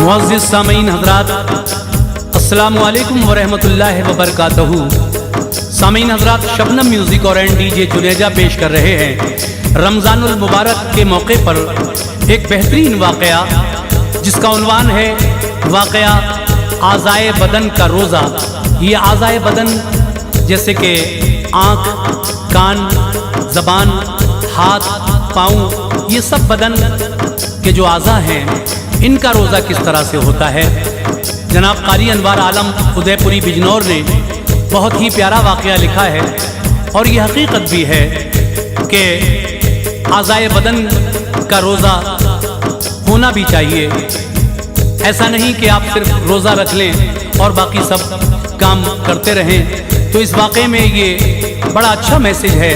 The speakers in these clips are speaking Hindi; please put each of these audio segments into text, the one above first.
मुअज़्ज़िज़ सामीन हज़रात, अस्सलामु अलैकुम व रहमतुल्लाहि व बरकातहू। सामीन हज़रात, शबनम म्यूज़िक और डीजे जुनेजा पेश कर रहे हैं रमज़ानुल मुबारक के मौके पर एक बेहतरीन वाक़या, जिसका उन्वान है वाक़या आज़ाए बदन का रोज़ा। ये आज़ाए बदन जैसे कि आँख, कान, ज़बान, हाथ, पाँव, ये सब बदन के जो आज़ा हैं इनका रोज़ा किस तरह से होता है। जनाब कारी अनवार आलम उदयपुरी बिजनौर ने बहुत ही प्यारा वाक़या लिखा है और ये हकीकत भी है कि आज़ाए बदन का रोज़ा होना भी चाहिए। ऐसा नहीं कि आप सिर्फ रोज़ा रख लें और बाकी सब काम करते रहें। तो इस वाक़े में ये बड़ा अच्छा मैसेज है।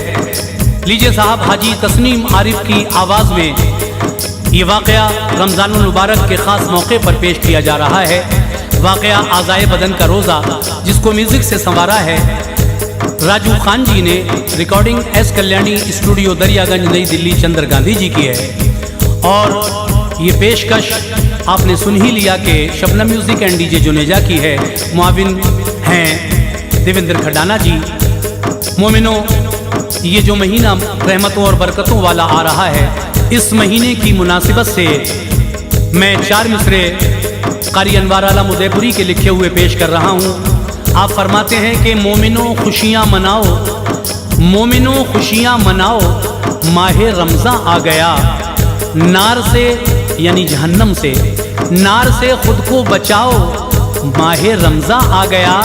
लीजिए साहब, हाजी तस्नीम आरिफ की आवाज़ में ये वाक़या रमज़ानुल मुबारक के ख़ास मौके पर पेश किया जा रहा है। वाक़या आज़ाए बदन का रोज़ा, जिसको म्यूज़िक से संवारा है राजू खान जी ने। Recording S Kalyani studio Daryaganj नई दिल्ली चंद्र गांधी जी की है। और ये पेशकश आपने सुन ही लिया कि Shabnam music and DJ Juneja की है। मुआविन हैं देवेंद्र खडाना जी। मोमिनो, ये जो महीना रहमतों और बरकतों वाला आ रहा है, इस महीने की मुनासिबत से मैं 4 मिसरे कारी अनवार आलम उदयपुरी के लिखे हुए पेश कर रहा हूँ। आप फरमाते हैं कि मोमिनो खुशियाँ मनाओ, मोमिनो खुशियाँ मनाओ, माहे रमज़ान आ गया। नार से यानी जहन्नम से, नार से खुद को बचाओ, माहे रमज़ान आ गया।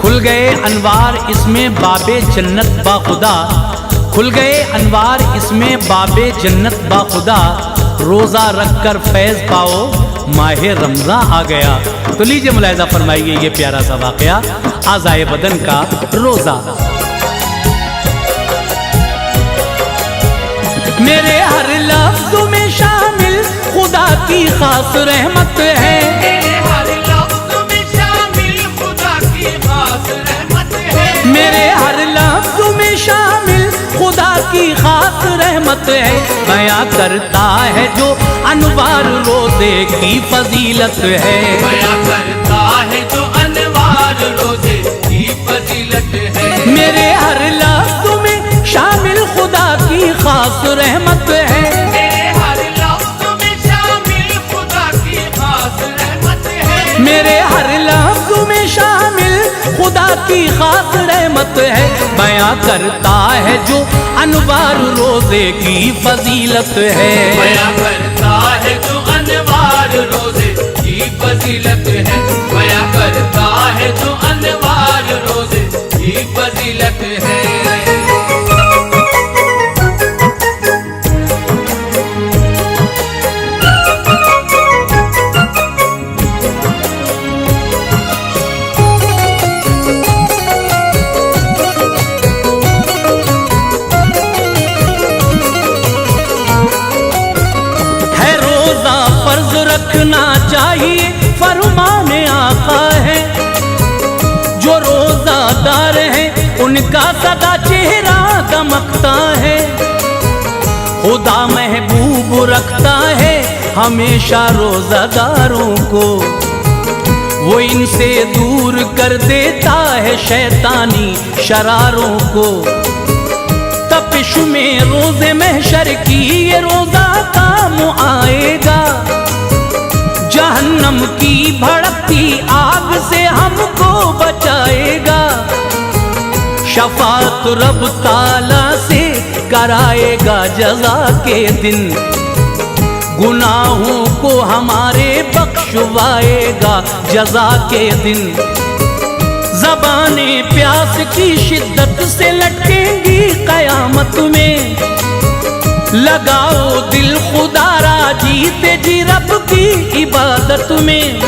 खुल गए अनवार इसमें बाबे जन्नत बाखुदा, खुल गए अनवार इसमें बाबे जन्नत बाखुदा। रोज़ा रख कर फैज़ पाओ, माहे रमज़ान आ गया। तो लीजिए मुलाहिज़ा फरमाइए ये प्यारा सा वाक़या आज़ाए बदन का रोज़ा। मेरे हर लफ्ज़ में शामिल खुदा की खास रहमत है, मेरे हर लफ्ज़ में शामिल खुदा की खास रहमत है, मेरे हर लफ्ज़ में शामिल खुदा की खास रहमत है। बयां करता है जो अनवार रोज़े की फजीलत है, बयां करता है जो अनवार रोज़े की फजीलत है। मेरे हर लफ्ज़ में शामिल खुदा की खास रहमत है, मेरे हर लफ्ज़ में शामिल खुदा की खास रहमत है, मेरे हर लफ्ज़ में शामिल खुदा की खास रहमत है। बयां करता है जो अनवार रोज़े की फजीलत है, बयां करता है जो अनवार रोज़े की फजीलत है, बयां करता है जो अनवार रोज़े की फजीलत है। रखना चाहिए फरमाने आका है, जो रोज़ादार हैं उनका सदा चेहरा दमकता है। खुदा महबूब रखता है हमेशा रोज़ादारों को, वो इनसे दूर कर देता है शैतानी शरारों को। तपिश में रोज़े महशर की ये रोज़ा काम आएगा, जहन्नम की भड़कती आग से हमको बचाएगा। शफात रब ताला से कराएगा जज़ा के दिन, गुनाहों को हमारे बख्शवाएगा जज़ा के दिन। ज़बाने प्यास की शिद्दत से लटकेंगी क़यामत में, लगाओ दिल खुदारा जीते जी रब की इबादत में।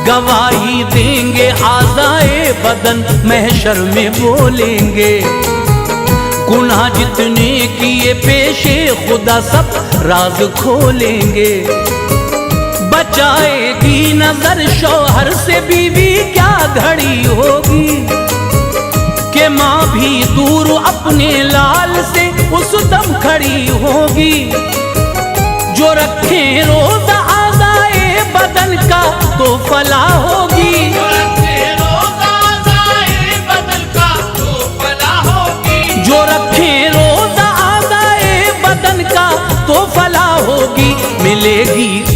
गवाही देंगे आज़ाए बदन महशर में बोलेंगे, गुनाह जितने किए पेशे खुदा सब राज खोलेंगे। बचाएगी नजर शौहर से बीवी क्या घड़ी होगी, कि माँ भी दूर अपने लाल से उस दम खड़ी होगी। जो रखे रोज़ा आज़ाए बदन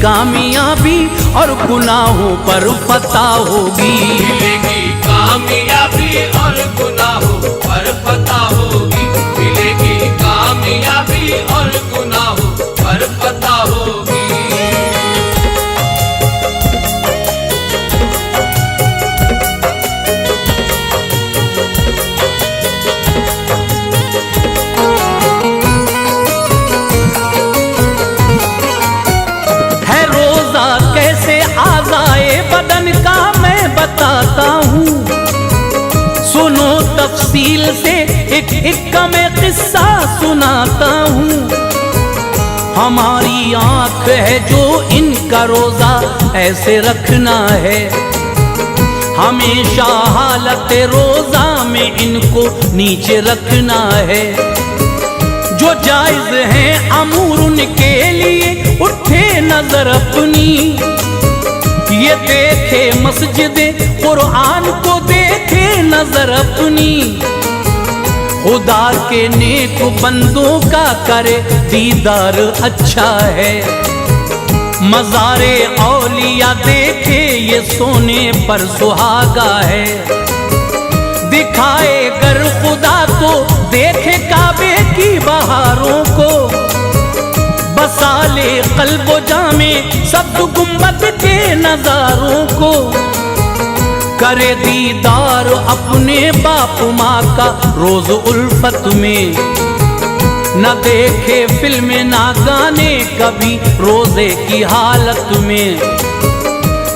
कामयाबी और गुनाहों पर फतह होगी। मिलेगी कामयाबी और गुनाहों पर फतह होगी। मिलेगी कामयाबी और गुनाहों पर फतह होगी। है रोजा कैसे आज़ाए बदन का मैं बताता हूँ, सुनो तफसील से एक एक का मैं किस्सा सुनाता हूँ। हमारी आंख है जो इनका रोजा ऐसे रखना है, हमेशा हालत रोजा में इनको नीचे रखना है। जो जायज है अमूर उनके लिए उठे नजर अपनी, ये देखे मस्जिद कुरान को देखे नजर अपनी। खुदा के नेक बंदों का करे दीदार अच्छा है, मज़ारे औलिया देखे ये सोने पर सुहागा है। दिखाए गर खुदा तो देखे काबे की बहारों को, बसाले कल्बो जामे सब गुम्बद के नजारों को। करे दीदार अपने बाप माँ का रोज उल्फत में, न देखे फिल्में ना गाने कभी रोजे की हालत में।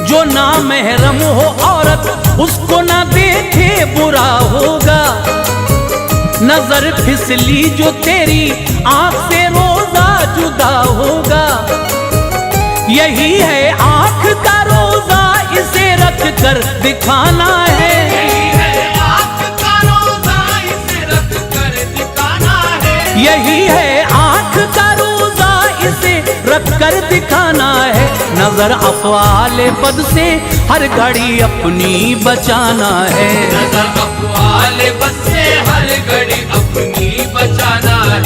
जो ना महरम हो औरत उसको ना देखे बुरा होगा, नजर फिसली जो तेरी आंख से रोजा जुदा होगा। यही है आंख का रोजा इसे रख कर दिखाना है, यही है आँख का रोजा इसे रख कर दिखाना है। यही है आंख का रोजा इसे रख कर दिखाना है। नजर अफ़आल बद से हर घड़ी अपनी बचाना है, नजर अफ़आल बद से हर घड़ी अपनी बचाना है।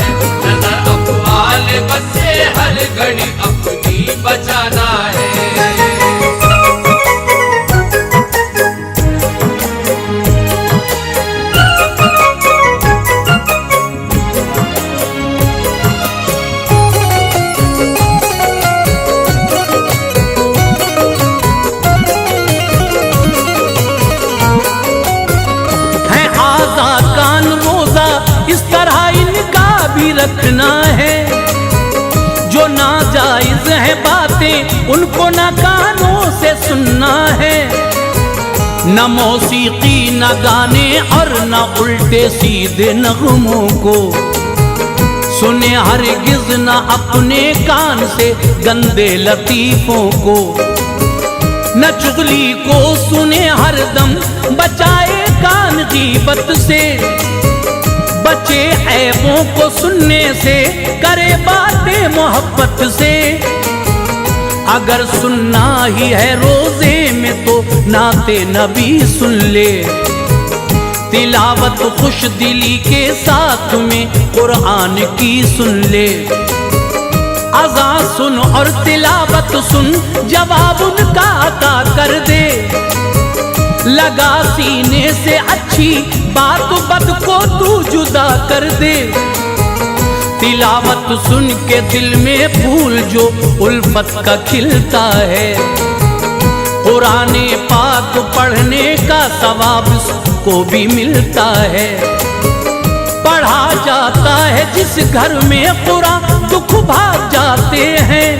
नजर अफ़आल बद से हर घड़ी अपनी बचाना है। रखना है। जो नाजायज है बातें उनको ना कानों से सुनना है, न मौसीकी न गाने और न उल्टे सीधे नगमों को। सुने हरगिज न अपने कान से गंदे लतीफों को, न चुगली को सुने हरदम बचाए कान गीबत से। बचे ऐबों को सुनने से करे बातें मोहब्बत से। अगर सुनना ही है रोजे में तो नाते नबी सुन ले, तिलावत खुश दिली के साथ में कुरान की सुन ले। अज़ा सुन और तिलावत सुन जवाब उनका अता कर दे, लगा सीने से अच्छी बात बद को तू जुदा कर दे। तिलावत सुन के दिल में फूल जो उल्फत का खिलता है, कुराने पाक पढ़ने का सवाब को भी मिलता है। पढ़ा जाता है जिस घर में कुरान दुख भाग जाते हैं,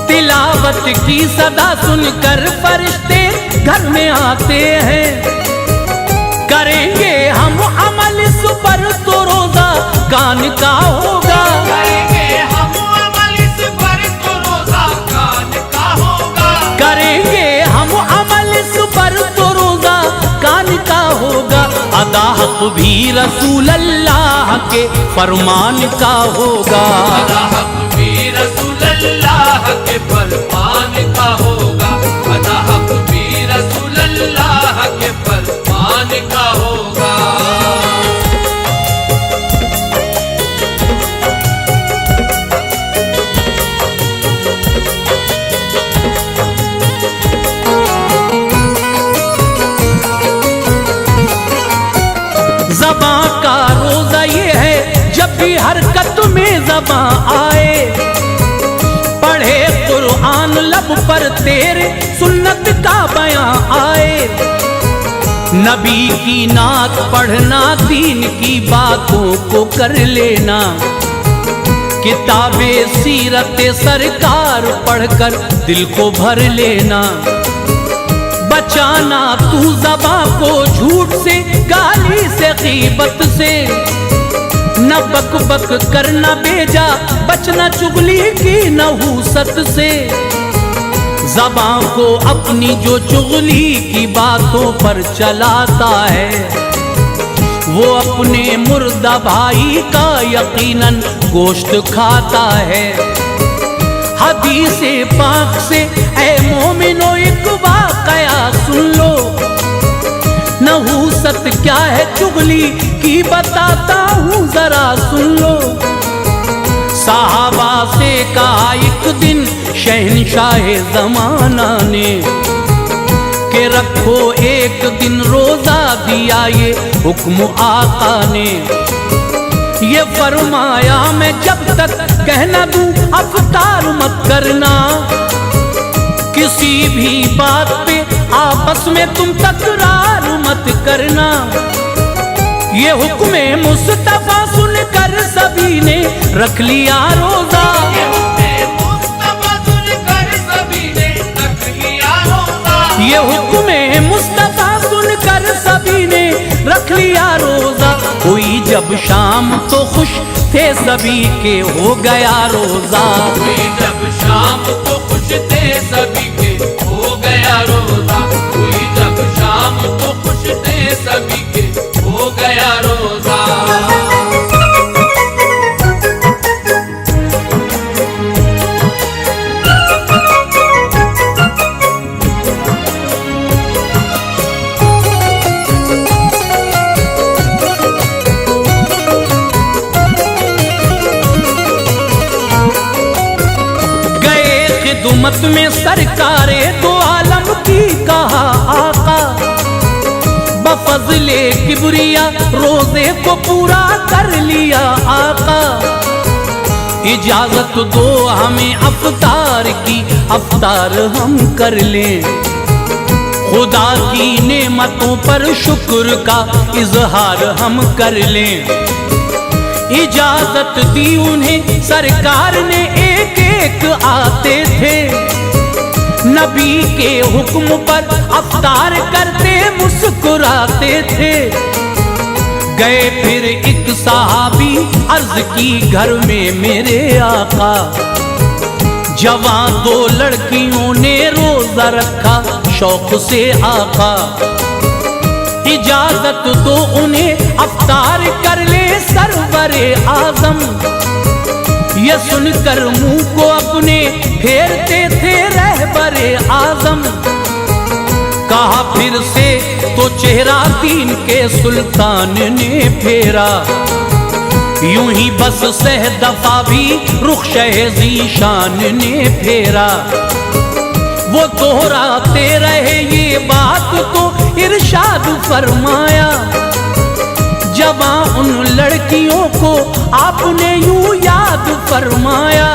तिलावत की सदा सुनकर फरिश्ते घर में आते हैं। करेंगे हम अमल इस पर तो रोजा कान का होगा, करेंगे हम अमल इस पर तो रोजा कान का होगा। करेंगे हम अमल इस पर तो रोजा कान का होगा। अदा हक भी रसूल अल्लाह के फरमान का होगा, अदा हक भी रसूल अल्लाह के फरमान का होगा। अदा हक भी रसूल अल्लाह के फरमान का होगा। लब पर तेरे सुन्नत का बयां आए। नबी की नात पढ़ना, दीन की बातों को कर लेना, किताबे सीरत सरकार पढ़कर दिल को भर लेना। बचाना तू ज़बां को झूठ से, गाली से, गीबत से, न बक बक करना बेजा, बचना चुगली की नहूसत से। ज़बां को अपनी जो चुगली की बातों पर चलाता है, वो अपने मुर्दा भाई का यकीनन गोश्त खाता है। हदीसे पाक से ऐ मोमिनो एक वाक़या सुन लो, नहूसत क्या है चुगली की बताता हूँ जरा सुन लो। सहाबा से कहा एक दिन शहंशाह ज़माना ने, के रखो एक दिन रोजा, दिया ये हुक्म आका ने। ये फरमाया मैं जब तक कहना दूं अफ्तार मत करना, किसी भी बात पे आपस में तुम तकरार मत करना। ये हुक्म मुस्तफा सुनकर सभी ने रख लिया रोजा, ये हुक्म मुस्तफा सुनकर सभी ने रख लिया रोजा। हुई जब शाम तो खुश थे सभी के हो गया रोजा, हुई जब शाम तो खुश थे सभी के हो गया रोजा, हुई जब शाम तो खुश थे सभी के हो गया रोजा। खिदमत में सरकारे दो आलम की कहा आका, बफज़ले किबरिया रोजे को पूरा कर लिया आका। इजाजत दो हमें अफ्तार की, अफ्तार हम कर लें, खुदा की नेमतों पर शुक्र का इजहार हम कर लें। इजाजत दी उन्हें सरकार ने, एक एक आते थे, नबी के हुक्म पर अफ्तार करते मुस्कुराते थे। गए फिर एक सहाबी अर्ज की घर में मेरे आका, जवां दो लड़कियों ने रोजा रखा शौक से आका। इजाजत दो उन्हें अफ्तार कर ले सरवरे आजम, ये सुनकर मुंह को अपने फेरते थे रहबरे आजम। कहा फिर से तो चेहरा दीन के सुल्तान ने फेरा, यूं ही बस सह दफा भी रुख ज़ीशान ने फेरा। वो दोहराते रहे ये बात तो इरशाद फरमाया, जवां उन लड़कियों को आपने यूं याद फरमाया।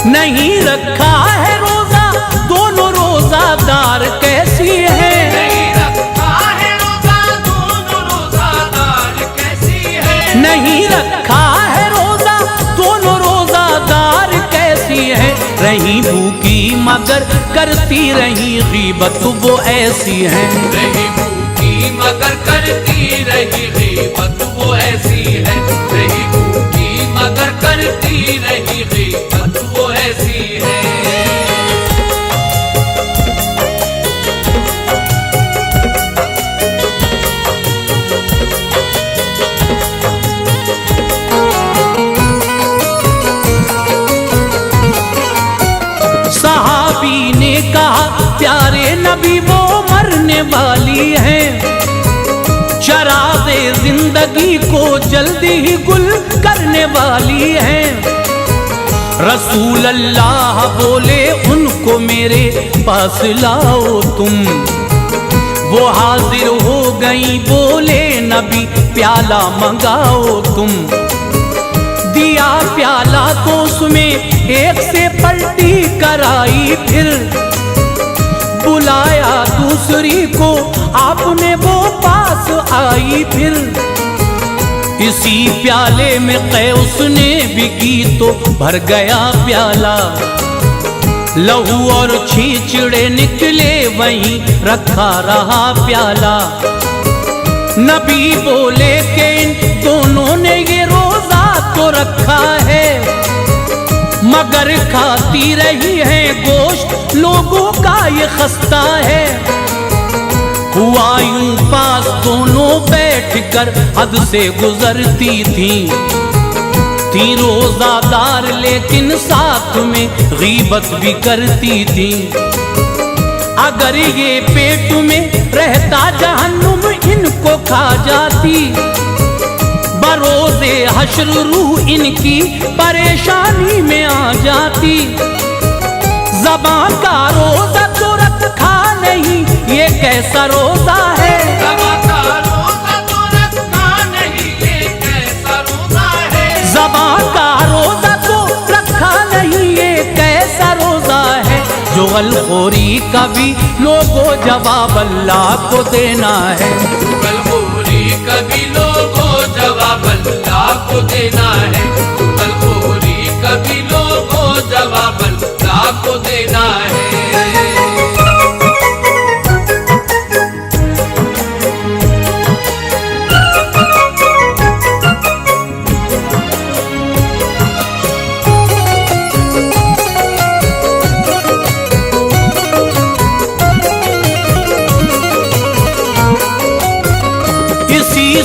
नहीं रखा है रोजा दोनों रोजादार कैसी है, नहीं रखा है रोजा दोनों रोजादार कैसी है, नहीं रखा है रोजा दोनों रोजादार कैसी है। रही भूखी मगर करती रही गीबत वो ऐसी है, रही भूखी मगर करती रही गीबत वो ऐसी है, रही भूखी मगर करती रही गीबत वो ऐसी है। सहाबी ने कहा प्यारे नबी वो मरने वाली है, चरागे जिंदगी को जल्दी ही गुल करने वाली है। रसूल अल्लाह बोले उनको मेरे पास लाओ तुम, वो हाजिर हो गई बोले नबी प्याला मंगाओ तुम। दिया प्याला तो उसमें एक से पलटी कराई, फिर बुलाया दूसरी को आपने, वो पास आई। फिर इसी प्याले में कै उसने भी की तो भर गया प्याला, लहू और छींचड़े निकले वहीं रखा रहा प्याला। नबी बोले कि इन दोनों ने ये रोजा तो रखा है, मगर खाती रही है गोश्त लोगों का ये खस्ता है। हुआ यूं पास दोनों बैठकर हद से गुजरती थी रोजादार लेकिन साथ में गीबत भी करती थी। अगर ये पेट में रहता जहन्नुम इनको खा जाती, बरोज़े हश्र रूह इनकी परेशानी में आ जाती। ज़बान का रोज़ा तो रखा नहीं, ये कैसा रोज़ा है। ज़बान का रोज़ा तो रखा नहीं, ये कैसा रोज़ा है। ज़बान का रोज़ा तो रखा नहीं, ये कैसा रोज़ा है। जो गलखोरी का भी लोगों जवाब अल्लाह को देना है। गलखोरी का भी लोगों जवाब अल्लाह को देना है। गलखोरी का भी लोगों जवाब अल्लाह को देना है।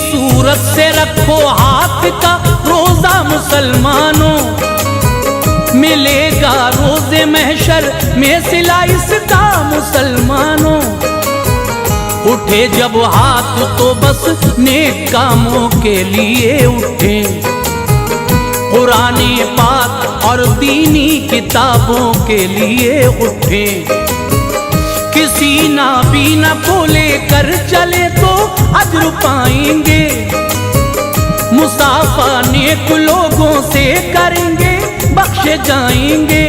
सूरत से रखो हाथ का रोजा मुसलमानों, मिलेगा रोजे महशर में सिला इसका मुसलमानों। उठे जब हाथ तो बस नेक कामों के लिए उठे, कुरान पाक और दीनी किताबों के लिए उठे। किसी नाबीना को लेकर चले तो अज्र पाएंगे, मुसाफा नेक लोगों से करेंगे बख्शे जाएंगे।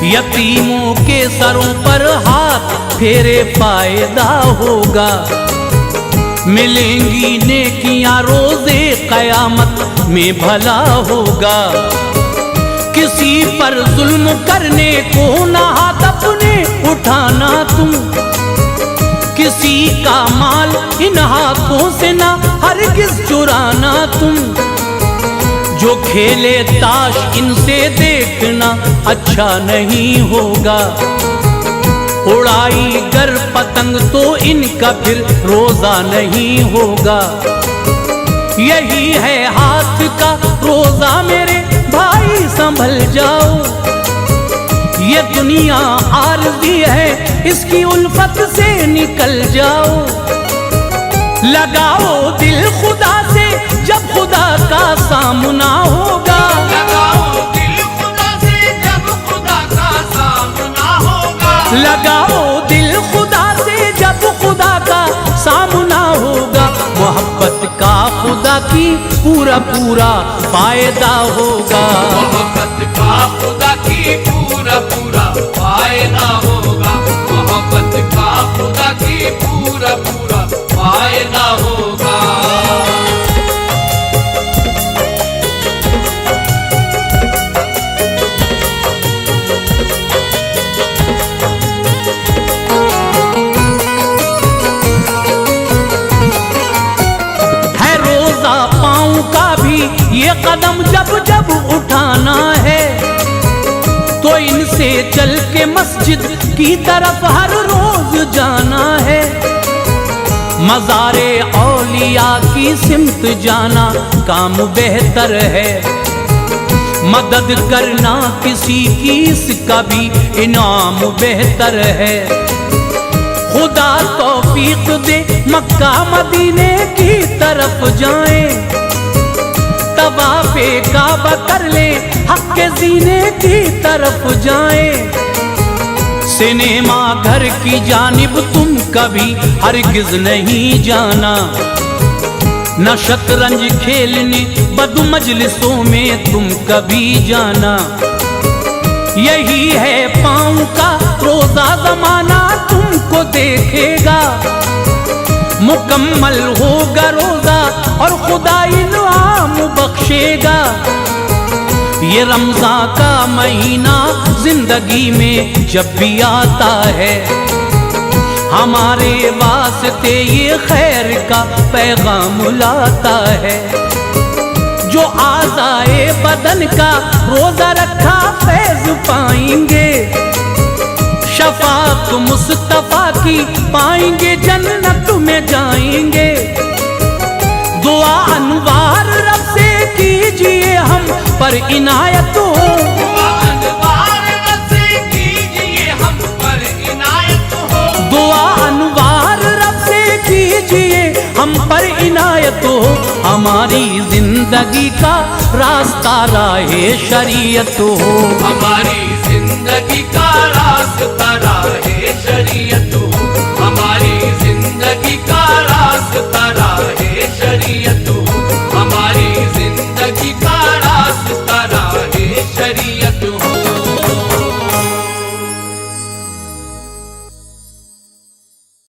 यतीमों के सरों पर हाथ फेरे फायदा होगा, मिलेंगी नेकियां रोज़े क़यामत में भला होगा। किसी पर जुल्म करने को ना हाथ अपने उठाना तुम, किसी का माल इन हाथों से ना हरगिज़ चुराना तुम। जो खेले ताश इनसे देखना अच्छा नहीं होगा, उड़ाई गर पतंग तो इनका फिर रोजा नहीं होगा। यही है हाथ का रोजा मेरे भाई, संभल जाओ। ये दुनिया आरज़ी है, इसकी उल्फत से निकल जाओ। लगाओ दिल खुदा से जब खुदा का सामना होगा। लगाओ दिल खुदा से जब खुदा का सामना होगा। लगाओ दिल खुदा से जब खुदा का सामना होगा। मोहब्बत का खुदा की पूरा पूरा फायदा होगा। मोहब्बत का खुदा की पूरा पूरा फायदा होगा। मोहब्बत का खुदा की पूरा पूरा फायदा होगा। ये कदम जब जब उठाना है तो इनसे चल के मस्जिद की तरफ हर रोज जाना है। मज़ारे औलिया की सिमत जाना काम बेहतर है। मदद करना किसी की इसका भी इनाम बेहतर है। खुदा तौफीक दे मक्का मदीने की तरफ जाएं, तवाफ़े काबा कर ले हक के जीने की तरफ जाएं। सिनेमा घर की जानिब तुम कभी हरगिज़ नहीं जाना। न शतरंज खेलने बदु मजलिसों में तुम कभी जाना। यही है पाँव का रोजा जमाना तुमको देखेगा। मुकम्मल होगा रोजा और खुदा इनाम बख्शेगा। ये रमजान का महीना जिंदगी में जब भी आता है, हमारे वास्ते ये खैर का पैगाम लाता है। जो आज़ाए बदन का रोजा रखा फैज पाएंगे, शफाअत मुस्तफा की पाएंगे, जन्नत में जाएंगे। दुआ अनवार रब से कीजिए हम पर इनायत हो। दुआ अनवार रब से कीजिए हम पर इनायत हो। दुआ अनवार रब से कीजिए हम पर इनायत हो। हमारी जिंदगी का रास्ता राहे शरीयत हो। हमारी जिंदगी का